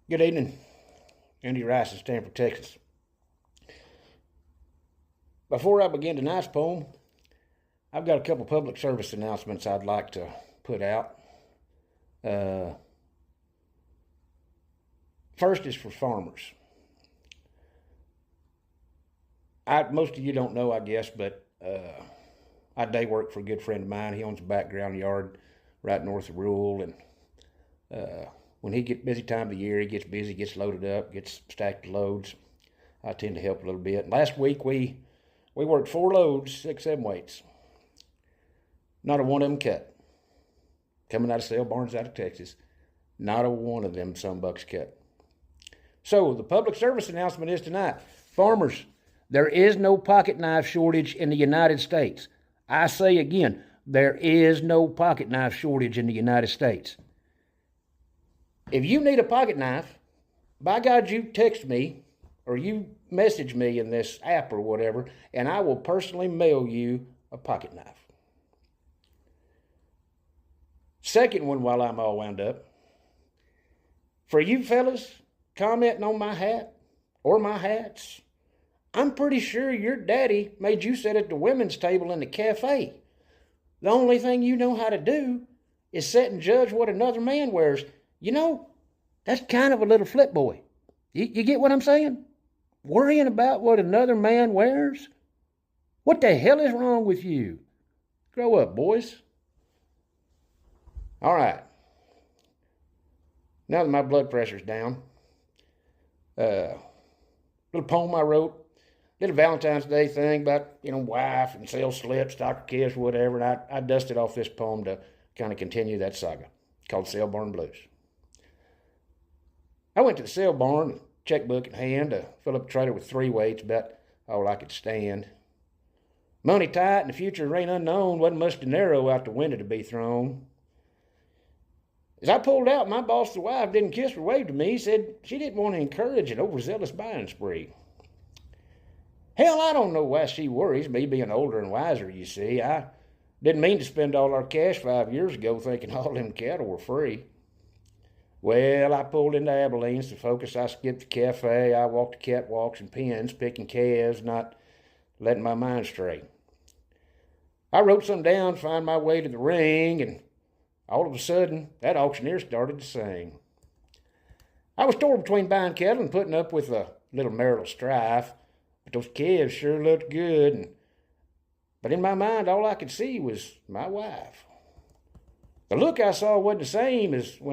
Good evening. Andy Rice in Stanford, Texas. Before I begin tonight's poem, I've got a couple public service announcements I'd like to put out. First is for farmers. Most of you don't know, I guess, but I day work for a good friend of mine. He owns a background yard right north of Rule, and when he gets busy time of the year, he gets busy, gets loaded up, gets stacked loads. I tend to help a little bit. Last week we worked 4 loads, 6 7/8. Not a one of them cut. Coming out of sale barns out of Texas, not a one of them sunbucks cut. So the public service announcement is tonight. Farmers, there is no pocket knife shortage in the United States. I say again, there is no pocket knife shortage in the United States. If you need a pocket knife, by God, you text me or you message me in this app or whatever, and I will personally mail you a pocket knife. Second one, while I'm all wound up, for you fellas commenting on my hat or my hats, I'm pretty sure your daddy made you sit at the women's table in the cafe. The only thing you know how to do is sit and judge what another man wears. You know, that's kind of a little flip boy. You get what I'm saying? Worrying about what another man wears? What the hell is wrong with you? Grow up, boys. All right. Now that my blood pressure's down, little poem I wrote, did a Valentine's Day thing about, wife and sales slips, Dr. Kiss, whatever, and I dusted off this poem to kind of continue that saga, called Sale Barn Blues. I went to the sale barn, checkbook in hand, to fill up a trailer with 3 weights, about all I could stand. Money tight and the future ain't unknown, wasn't much dinero out the window to be thrown. As I pulled out, my boss, the wife, didn't kiss or wave to me, said she didn't want to encourage an overzealous buying spree. Hell, I don't know why she worries, me being older and wiser, you see. I didn't mean to spend all our cash 5 years ago thinking all them cattle were free. Well, I pulled into Abilene's to focus. I skipped the cafe. I walked the catwalks and pens, picking calves, not letting my mind stray. I wrote some down to find my way to the ring, and all of a sudden, that auctioneer started to sing. I was torn between buying cattle and putting up with a little marital strife, but those calves sure looked good. But in my mind, all I could see was my wife. The look I saw wasn't the same as when